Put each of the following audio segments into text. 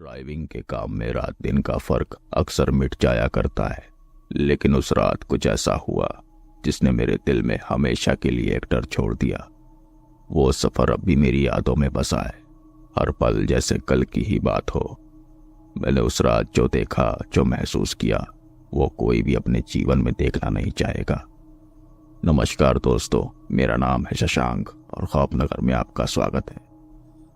Driving के काम में रात दिन का फर्क अक्सर मिट जाया करता है, लेकिन उस रात कुछ ऐसा हुआ जिसने मेरे दिल में हमेशा के लिए एक डर छोड़ दिया। वो सफर अब भी मेरी यादों में बसा है, हर पल जैसे कल की ही बात हो। मैंने उस रात जो देखा, जो महसूस किया, वो कोई भी अपने जीवन में देखना नहीं चाहेगा। नमस्कार दोस्तों, मेरा नाम है शशांक और खौफनगर में आपका स्वागत है।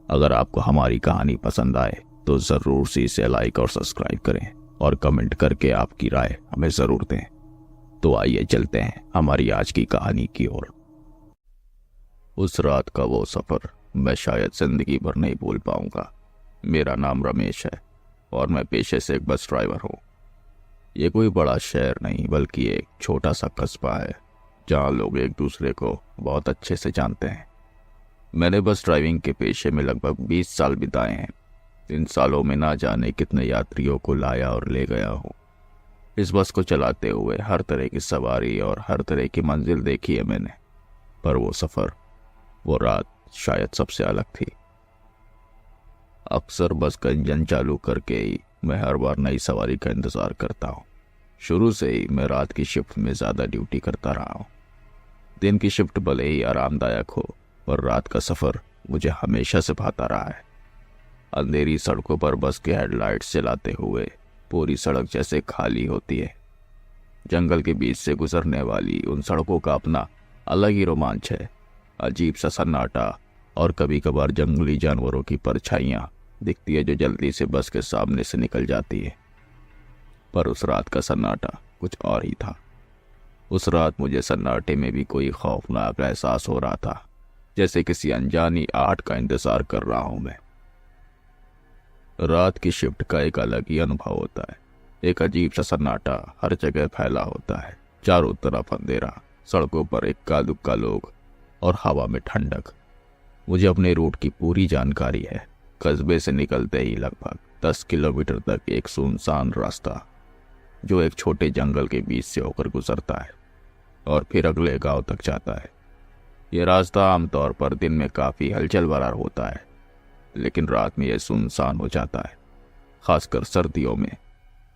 अगर आपको हमारी कहानी पसंद आए तो जरूर से इसे लाइक और सब्सक्राइब करें और कमेंट करके आपकी राय हमें जरूर दें। तो आइए चलते हैं हमारी आज की कहानी की ओर। उस रात का वो सफर मैं शायद जिंदगी भर नहीं भूल पाऊंगा। मेरा नाम रमेश है और मैं पेशे से एक बस ड्राइवर हूँ। ये कोई बड़ा शहर नहीं बल्कि एक छोटा सा कस्बा है जहाँ लोग एक दूसरे को बहुत अच्छे से जानते हैं। मैंने बस ड्राइविंग के पेशे में लगभग 20 साल बिताए हैं। इन सालों में ना जाने कितने यात्रियों को लाया और ले गया हूँ। इस बस को चलाते हुए हर तरह की सवारी और हर तरह की मंजिल देखी है मैंने, पर वो सफ़र, वो रात शायद सबसे अलग थी। अक्सर बस का इंजन चालू करके ही मैं हर बार नई सवारी का इंतज़ार करता हूँ। शुरू से ही मैं रात की शिफ्ट में ज़्यादा ड्यूटी करता रहा हूँ। दिन की शिफ्ट भले ही आरामदायक हो, पर रात का सफ़र मुझे हमेशा से भाता रहा है। अंधेरी सड़कों पर बस के हेडलाइट्स जलाते हुए पूरी सड़क जैसे खाली होती है। जंगल के बीच से गुजरने वाली उन सड़कों का अपना अलग ही रोमांच है। अजीब सा सन्नाटा और कभी कभार जंगली जानवरों की परछाइयाँ दिखती है जो जल्दी से बस के सामने से निकल जाती है। पर उस रात का सन्नाटा कुछ और ही था। उस रात मुझे सन्नाटे में भी कोई खौफनाक एहसास हो रहा था, जैसे किसी अनजानी आहट का इंतजार कर रहा हूं मैं। रात की शिफ्ट का एक अलग ही अनुभव होता है। एक अजीब सा सन्नाटा हर जगह फैला होता है। चारों तरफ अंधेरा, सड़कों पर इक्का दुक्का लोग और हवा में ठंडक। मुझे अपने रूट की पूरी जानकारी है। कस्बे से निकलते ही लगभग 10 किलोमीटर तक एक सुनसान रास्ता जो एक छोटे जंगल के बीच से होकर गुजरता है और फिर अगले गांव तक जाता है। ये रास्ता आमतौर पर दिन में काफ़ी हलचल भरा होता है, लेकिन रात में यह सुनसान हो जाता है, खासकर सर्दियों में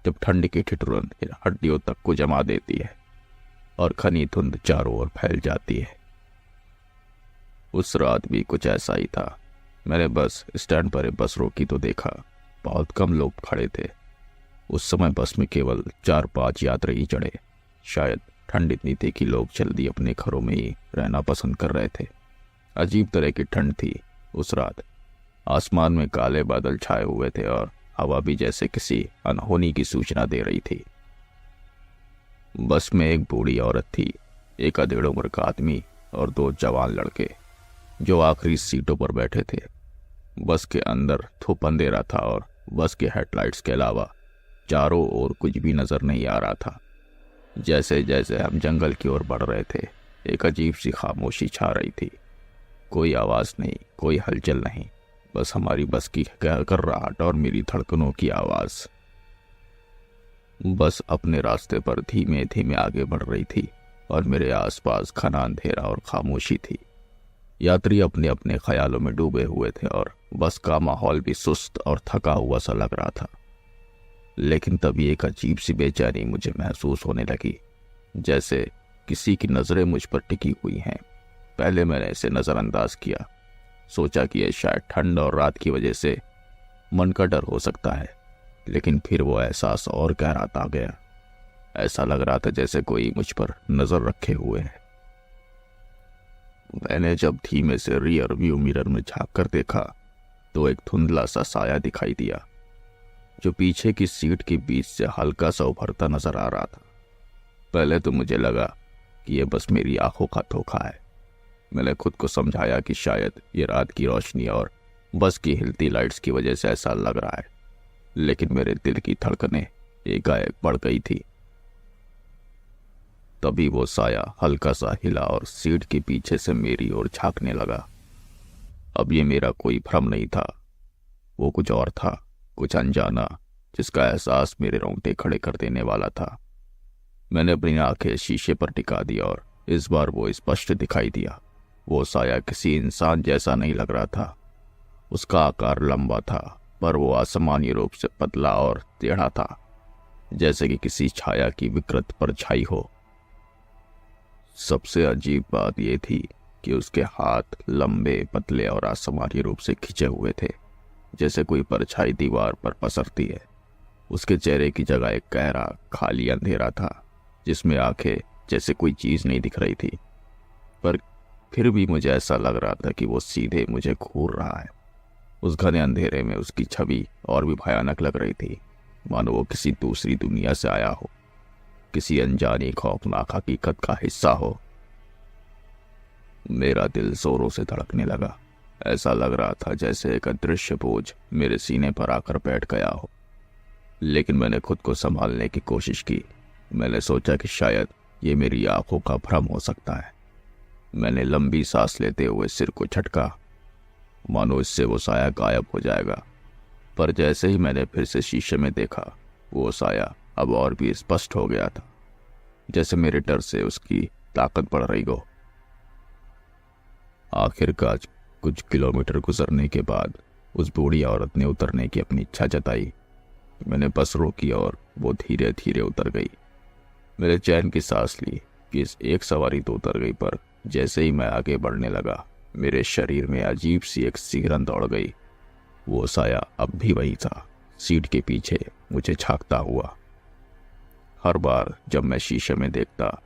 जब ठंड की ठिठुरन हड्डियों तक को जमा देती है और घनी धुंध चारों ओर फैल जाती है। उस रात भी कुछ ऐसा ही था। मैंने बस स्टैंड पर बस रोकी तो देखा बहुत कम लोग खड़े थे। उस समय बस में केवल 4-5 यात्री ही चढ़े। शायद ठंड इतनी थी कि लोग जल्दी अपने घरों में ही रहना पसंद कर रहे थे। अजीब तरह की ठंड थी उस रात। आसमान में काले बादल छाए हुए थे और हवा भी जैसे किसी अनहोनी की सूचना दे रही थी। बस में एक बूढ़ी औरत थी, एक अधेड़ उम्र का आदमी और 2 जवान लड़के जो आखिरी सीटों पर बैठे थे। बस के अंदर धूप अंधेरा था और बस के हेडलाइट्स के अलावा चारों ओर कुछ भी नजर नहीं आ रहा था। जैसे जैसे हम जंगल की ओर बढ़ रहे थे, एक अजीब सी खामोशी छा रही थी। कोई आवाज नहीं, कोई हलचल नहीं, बस हमारी बस की घर्राहट और मेरी धड़कनों की आवाज। बस अपने रास्ते पर धीमे धीमे आगे बढ़ रही थी और मेरे आसपास घना अंधेरा और खामोशी थी। यात्री अपने अपने ख्यालों में डूबे हुए थे और बस का माहौल भी सुस्त और थका हुआ सा लग रहा था। लेकिन तभी एक अजीब सी बेचैनी मुझे महसूस होने लगी, जैसे किसी की नजरें मुझ पर टिकी हुई हैं। पहले मैंने इसे नजरअंदाज किया, सोचा कि यह शायद ठंड और रात की वजह से मन का डर हो सकता है, लेकिन फिर वो एहसास और गहराता गया। ऐसा लग रहा था जैसे कोई मुझ पर नजर रखे हुए है। मैंने जब धीमे से रियर व्यू मिरर में झांक कर देखा तो एक धुंधला सा साया दिखाई दिया जो पीछे की सीट के बीच से हल्का सा उभरता नजर आ रहा था। पहले तो मुझे लगा कि यह बस मेरी आंखों का धोखा है। मैंने खुद को समझाया कि शायद ये रात की रोशनी और बस की हिलती लाइट्स की वजह से ऐसा लग रहा है, लेकिन मेरे दिल की धड़कनें एकाएक बढ़ गई थी। तभी वो साया हल्का सा हिला और सीट के पीछे से मेरी ओर झांकने लगा। अब ये मेरा कोई भ्रम नहीं था, वो कुछ और था, कुछ अनजाना, जिसका एहसास मेरे रोंगटे खड़े कर देने वाला था। मैंने अपनी आंखें शीशे पर टिका दी और इस बार वो स्पष्ट दिखाई दिया। वो साया किसी इंसान जैसा नहीं लग रहा था। उसका आकार लंबा था, पर वो असामान्य रूप से पतला और टेढ़ा था, जैसे कि किसी छाया की विकृत परछाई हो। सबसे अजीब बात यह थी कि उसके हाथ लंबे, पतले और असामान्य रूप से खिंचे हुए थे, जैसे कोई परछाई दीवार पर पसरती है। उसके चेहरे की जगह एक गहरा, खाली अंधेरा था, जिसमें आंखें जैसे कोई चीज नहीं दिख रही थी। पर फिर भी मुझे ऐसा लग रहा था कि वो सीधे मुझे घूर रहा है। उस घने अंधेरे में उसकी छवि और भी भयानक लग रही थी, मानो वो किसी दूसरी दुनिया से आया हो, किसी अनजानी खौफनाक हकीकत का हिस्सा हो। मेरा दिल जोरों से धड़कने लगा। ऐसा लग रहा था जैसे एक अदृश्य बोझ मेरे सीने पर आकर बैठ गया हो। लेकिन मैंने खुद को संभालने की कोशिश की। मैंने सोचा कि शायद ये मेरी आंखों का भ्रम हो सकता है। मैंने लंबी सांस लेते हुए सिर को झटका, मानो इससे वो साया गायब हो जाएगा। पर जैसे ही मैंने फिर से शीशे में देखा, वो साया अब और भी स्पष्ट हो गया था, जैसे मेरे डर से उसकी ताकत बढ़ रही हो। आखिरकार कुछ किलोमीटर गुजरने के बाद उस बूढ़ी औरत ने उतरने की अपनी इच्छा जताई। मैंने बस रोकी और वो धीरे धीरे उतर गई। मेरे चैन की सांस ली कि इस एक सवारी तो उतर गई, पर जैसे ही मैं आगे बढ़ने लगा, मेरे शरीर में अजीब सी एक सिहरन दौड़ गई। वो साया अब भी वही था, सीट के पीछे मुझे झांकता हुआ। हर बार जब मैं शीशे में देखता,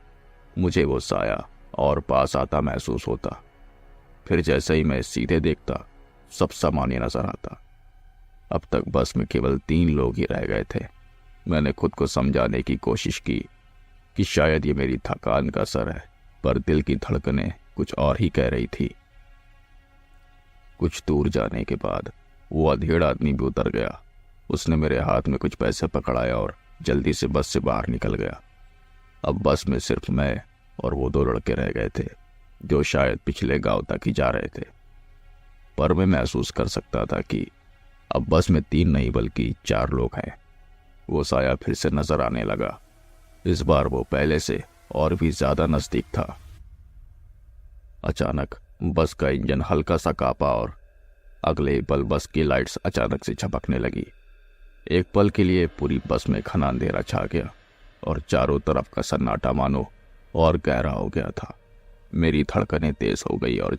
मुझे वो साया और पास आता महसूस होता। फिर जैसे ही मैं सीधे देखता, सब सामान्य नजर आता। अब तक बस में केवल 3 लोग ही रह गए थे। मैंने खुद को समझाने की कोशिश की कि शायद ये मेरी थकान का असर है, पर दिल की धड़कनें कुछ और ही कह रही थी। कुछ दूर जाने के बाद वो अधेड़ आदमी भी उतर गया। उसने मेरे हाथ में कुछ पैसे पकड़ाया और जल्दी से बस से बाहर निकल गया। अब बस में सिर्फ मैं और वो 2 लड़के रह गए थे, जो शायद पिछले गांव तक ही जा रहे थे। पर मैं महसूस कर सकता था कि अब बस में 3 नहीं बल्कि 4 लोग हैं। वो साया फिर से नजर आने लगा। इस बार वो पहले से और भी ज्यादा नजदीक था। अचानक बस का इंजन हल्का सा कांपा और अगले ही पल बस की लाइट्स अचानक से झपकने लगी। एक पल के लिए पूरी बस में घना अंधेरा छा गया और चारों तरफ का सन्नाटा मानो और गहरा हो गया था। मेरी धड़कनें तेज हो गई और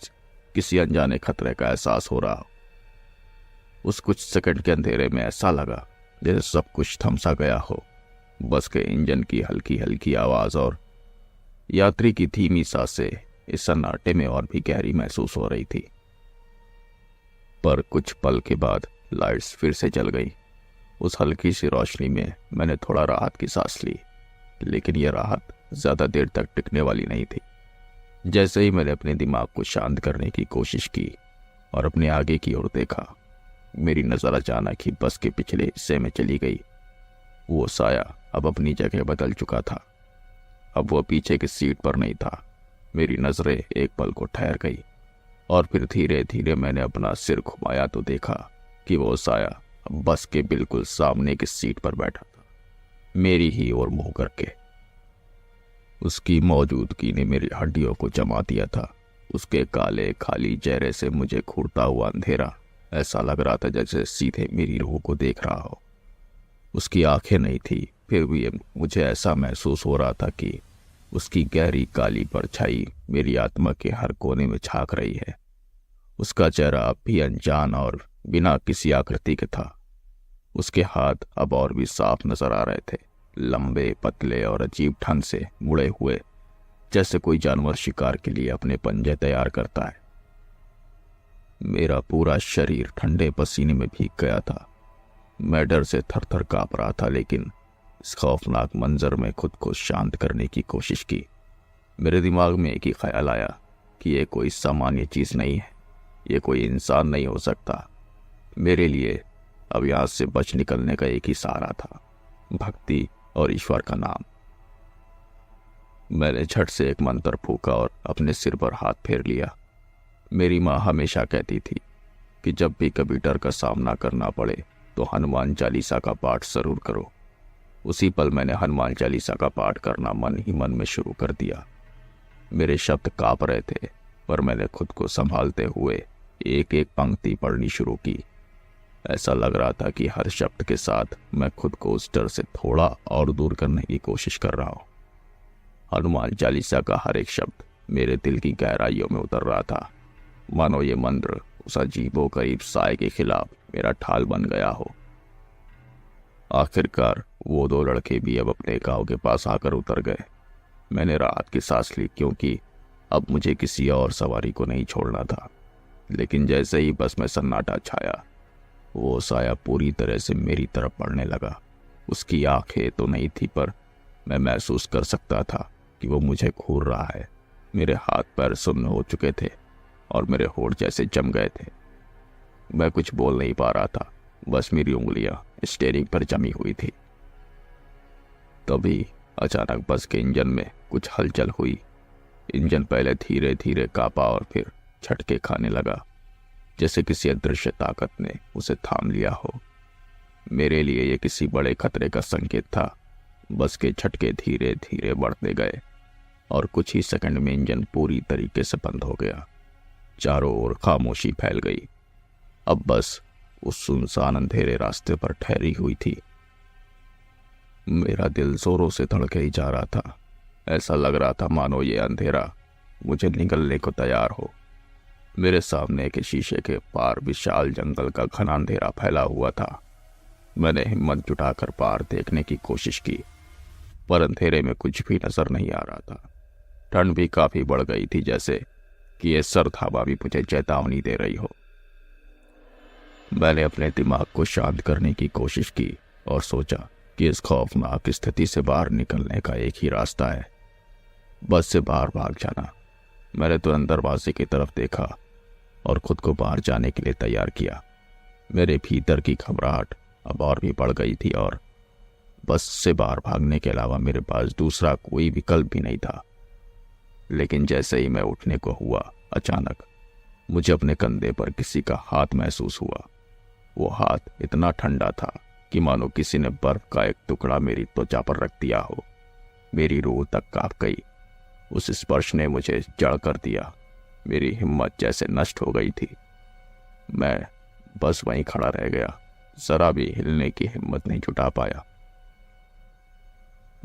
किसी अनजाने खतरे का एहसास हो रहा। उस कुछ सेकंड के अंधेरे में ऐसा लगा जैसे सब कुछ थम सा गया हो। बस के इंजन की हल्की हल्की आवाज और यात्री की धीमी सांसें इस सन्नाटे में और भी गहरी महसूस हो रही थी। पर कुछ पल के बाद लाइट्स फिर से जल गई। उस हल्की सी रोशनी में मैंने थोड़ा राहत की सांस ली, लेकिन यह राहत ज्यादा देर तक टिकने वाली नहीं थी। जैसे ही मैंने अपने दिमाग को शांत करने की कोशिश की और अपने आगे की ओर देखा, मेरी नजर अचानक ही बस के पिछले हिस्से में चली गई। वो साया अब अपनी जगह बदल चुका था। अब वो पीछे की सीट पर नहीं था। मेरी नजरें एक पल को ठहर गई और फिर धीरे धीरे मैंने अपना सिर घुमाया तो देखा कि वो साया बस के बिल्कुल सामने की सीट पर बैठा था, मेरी ही ओर मुंह करके। उसकी मौजूदगी ने मेरी हड्डियों को जमा दिया था। उसके काले खाली चेहरे से मुझे घूरता हुआ अंधेरा ऐसा लग रहा था जैसे सीधे मेरी रूह को देख रहा हो। उसकी आंखें नहीं थी, फिर भी मुझे ऐसा महसूस हो रहा था कि उसकी गहरी काली परछाई मेरी आत्मा के हर कोने में झांक रही है। उसका चेहरा अब भी अनजान और बिना किसी आकृति के था। उसके हाथ अब और भी साफ नजर आ रहे थे, लंबे, पतले और अजीब ढंग से मुड़े हुए, जैसे कोई जानवर शिकार के लिए अपने पंजे तैयार करता है। मेरा पूरा शरीर ठंडे पसीने में भीग गया था। मैं डर से थर-थर कांप रहा था, लेकिन इस खौफनाक मंजर में खुद को शांत करने की कोशिश की। मेरे दिमाग में एक ही ख्याल आया कि ये कोई सामान्य चीज नहीं है, ये कोई इंसान नहीं हो सकता। मेरे लिए अब यहां से बच निकलने का एक ही सहारा था, भक्ति और ईश्वर का नाम। मैंने झट से एक मंत्र फूंका और अपने सिर पर हाथ फेर लिया। मेरी माँ हमेशा कहती थी कि जब भी कभी डर का सामना करना पड़े तो हनुमान चालीसा का पाठ जरूर करो। उसी पल मैंने हनुमान चालीसा का पाठ करना मन ही मन में शुरू कर दिया। मेरे शब्द कांप रहे थे, पर मैंने खुद को संभालते हुए एक एक पंक्ति पढ़नी शुरू की। ऐसा लग रहा था कि हर शब्द के साथ मैं खुद को उस डर से थोड़ा और दूर करने की कोशिश कर रहा हूं। हनुमान चालीसा का हर एक शब्द मेरे दिल की गहराइयों में उतर रहा था, मानो ये मंत्र उस अजीबो गरीब साए के खिलाफ मेरा ढाल बन गया हो। आखिरकार वो दो लड़के भी अब अपने गांव के पास आकर उतर गए। मैंने राहत की सांस ली, क्योंकि अब मुझे किसी और सवारी को नहीं छोड़ना था। लेकिन जैसे ही बस में सन्नाटा छाया, वो साया पूरी तरह से मेरी तरफ बढ़ने लगा। उसकी आंखें तो नहीं थी, पर मैं महसूस कर सकता था कि वो मुझे घूर रहा है। मेरे हाथ पैर सुन्न हो चुके थे और मेरे होंठ जैसे जम गए थे। मैं कुछ बोल नहीं पा रहा था, बस मेरी उंगलियां स्टीयरिंग पर जमी हुई थी। तभी अचानक बस के इंजन में कुछ हलचल हुई। इंजन पहले धीरे धीरे कांपा और फिर झटके खाने लगा, जैसे किसी अदृश्य ताकत ने उसे थाम लिया हो। मेरे लिए यह किसी बड़े खतरे का संकेत था। बस के झटके धीरे धीरे बढ़ते गए और कुछ ही सेकंड में इंजन पूरी तरीके से बंद हो गया। चारों ओर खामोशी फैल गई। अब बस उस सुनसान अंधेरे रास्ते पर ठहरी हुई थी। मेरा दिल जोरों से धड़के ही जा रहा था। ऐसा लग रहा था मानो ये अंधेरा मुझे निगलने को तैयार हो। मेरे सामने के शीशे के पार विशाल जंगल का घना अंधेरा फैला हुआ था। मैंने हिम्मत जुटाकर पार देखने की कोशिश की, पर अंधेरे में कुछ भी नजर नहीं आ रहा था। ठंड भी काफी बढ़ गई थी, जैसे कि ये सर्द हवा भी मुझे चेतावनी दे रही हो। मैंने अपने दिमाग को शांत करने की कोशिश की और सोचा कि इस खौफनाक स्थिति से बाहर निकलने का एक ही रास्ता है, बस से बाहर भाग जाना। मैंने तुरंत दरवाजे की तरफ देखा और खुद को बाहर जाने के लिए तैयार किया। मेरे भीतर की घबराहट अब और भी बढ़ गई थी और बस से बाहर भागने के अलावा मेरे पास दूसरा कोई विकल्प भी नहीं था। लेकिन जैसे ही मैं उठने को हुआ, अचानक मुझे अपने कंधे पर किसी का हाथ महसूस हुआ। वो हाथ इतना ठंडा था कि मानो किसी ने बर्फ का एक टुकड़ा मेरी त्वचा पर रख दिया हो। मेरी रूह तक कांप गई। उस स्पर्श ने मुझे जड़ कर दिया। मेरी हिम्मत जैसे नष्ट हो गई थी। मैं बस वहीं खड़ा रह गया, जरा भी हिलने की हिम्मत नहीं जुटा पाया।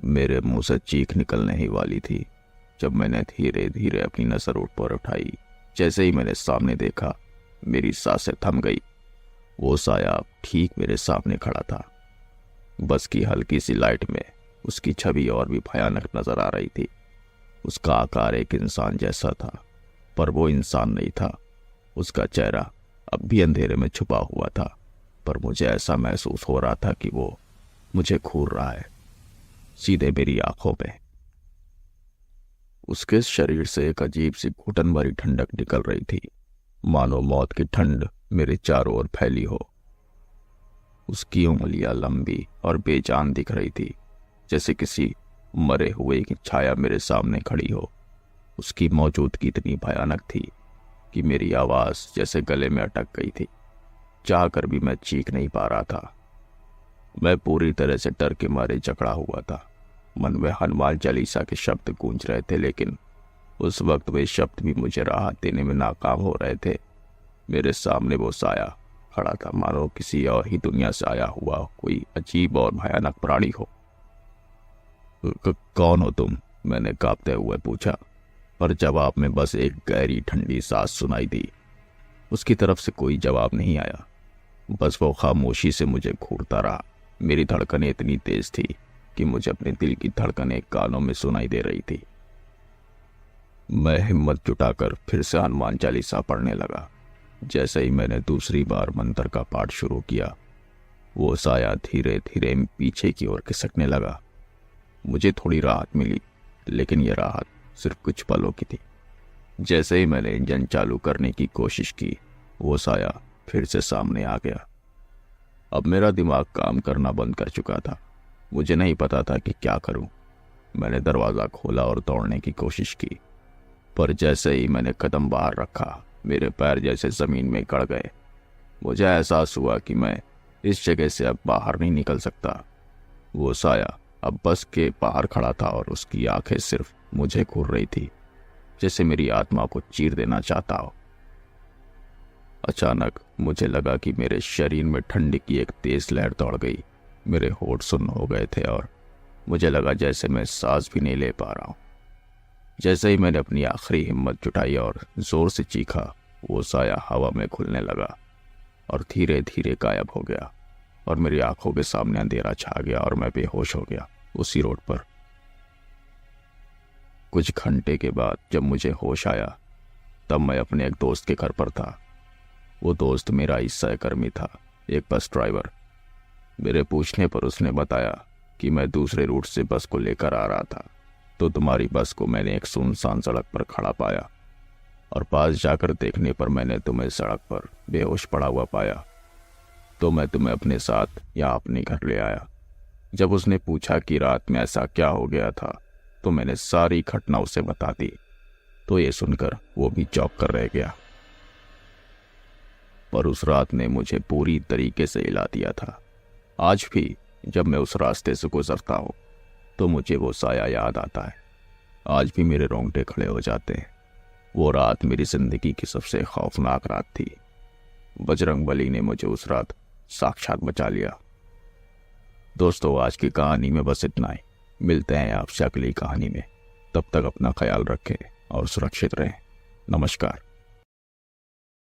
मेरे मुंह से चीख निकलने ही वाली थी जब मैंने धीरे धीरे अपनी नजर ऊपर उठाई। जैसे ही मैंने सामने देखा, मेरी सांसें थम गई। वो साया ठीक मेरे सामने खड़ा था। बस की हल्की सी लाइट में उसकी छवि और भी भयानक नजर आ रही थी। उसका आकार एक इंसान जैसा था, पर वो इंसान नहीं था। उसका चेहरा अब भी अंधेरे में छुपा हुआ था, पर मुझे ऐसा महसूस हो रहा था कि वो मुझे घूर रहा है, सीधे मेरी आंखों में। उसके शरीर से एक अजीब सी घुटन भरी ठंडक निकल रही थी, मानो मौत की ठंड मेरे चारों ओर फैली हो। उसकी उंगलियां लंबी और बेजान दिख रही थी, जैसे किसी मरे हुए की छाया मेरे सामने खड़ी हो। उसकी मौजूदगी इतनी भयानक थी कि मेरी आवाज जैसे गले में अटक गई थी। चाहकर भी मैं चीख नहीं पा रहा था। मैं पूरी तरह से डर के मारे जकड़ा हुआ था। मन में हनुमान चालीसा के शब्द गूंज रहे थे, लेकिन उस वक्त वे शब्द भी मुझे राहत देने में नाकाम हो रहे थे। मेरे सामने वो साया खड़ा था, मानो किसी और ही दुनिया से आया हुआ कोई अजीब और भयानक प्राणी हो। कौन हो तुम? मैंने कांपते हुए पूछा, पर जवाब में बस एक गहरी ठंडी सांस सुनाई दी। उसकी तरफ से कोई जवाब नहीं आया, बस वो खामोशी से मुझे घूरता रहा। मेरी धड़कनें इतनी तेज थी कि मुझे अपने दिल की धड़कनें कानों में सुनाई दे रही थी। मैं हिम्मत जुटाकर फिर से हनुमान चालीसा पढ़ने लगा। जैसे ही मैंने दूसरी बार मंत्र का पाठ शुरू किया, वो साया धीरे धीरे पीछे की ओर खिसकने लगा। मुझे थोड़ी राहत मिली, लेकिन यह राहत सिर्फ कुछ पलों की थी। जैसे ही मैंने इंजन चालू करने की कोशिश की, वो साया फिर से सामने आ गया। अब मेरा दिमाग काम करना बंद कर चुका था। मुझे नहीं पता था कि क्या करूं। मैंने दरवाजा खोला और दौड़ने की कोशिश की, पर जैसे ही मैंने कदम बाहर रखा, मेरे पैर जैसे जमीन में गड़ गए। मुझे एहसास हुआ कि मैं इस जगह से अब बाहर नहीं निकल सकता। वो साया अब बस के बाहर खड़ा था और उसकी आंखें सिर्फ मुझे घूर रही थी, जैसे मेरी आत्मा को चीर देना चाहता हो। अचानक मुझे लगा कि मेरे शरीर में ठंडी की एक तेज लहर दौड़ गई। मेरे होठ सुन्न हो गए थे और मुझे लगा जैसे मैं सांस भी नहीं ले पा रहा हूं। जैसे ही मैंने अपनी आखिरी हिम्मत जुटाई और जोर से चीखा, वो साया हवा में खुलने लगा और धीरे धीरे गायब हो गया और मेरी आंखों के सामने अंधेरा छा गया और मैं बेहोश हो गया उसी रोड पर। कुछ घंटे के बाद जब मुझे होश आया तब मैं अपने एक दोस्त के घर पर था। वो दोस्त मेरा ही सहकर्मी था, एक बस ड्राइवर। मेरे पूछने पर उसने बताया कि मैं दूसरे रूट से बस को लेकर आ रहा था तो तुम्हारी बस को मैंने एक सुनसान सड़क पर खड़ा पाया और पास जाकर देखने पर मैंने तुम्हें सड़क पर बेहोश पड़ा हुआ पाया। तो मैं तुम्हें अपने साथ यहाँ अपने घर ले आया। जब उसने पूछा कि रात में ऐसा क्या हो गया था तो मैंने सारी घटना उसे बता दी। तो ये सुनकर वो भी चौंक कर रह गया। पर उस रात ने मुझे पूरी तरीके से हिला दिया था। आज भी जब मैं उस रास्ते से गुजरता हूँ तो मुझे वो साया याद आता है। आज भी मेरे रोंगटे खड़े हो जाते हैं। वो रात मेरी जिंदगी की सबसे खौफनाक रात थी। बजरंगबली ने मुझे उस रात साक्षात बचा लिया। दोस्तों, आज की कहानी में बस इतना ही। मिलते हैं आपसे अगली कहानी में। तब तक अपना ख्याल रखें और सुरक्षित रहें। नमस्कार।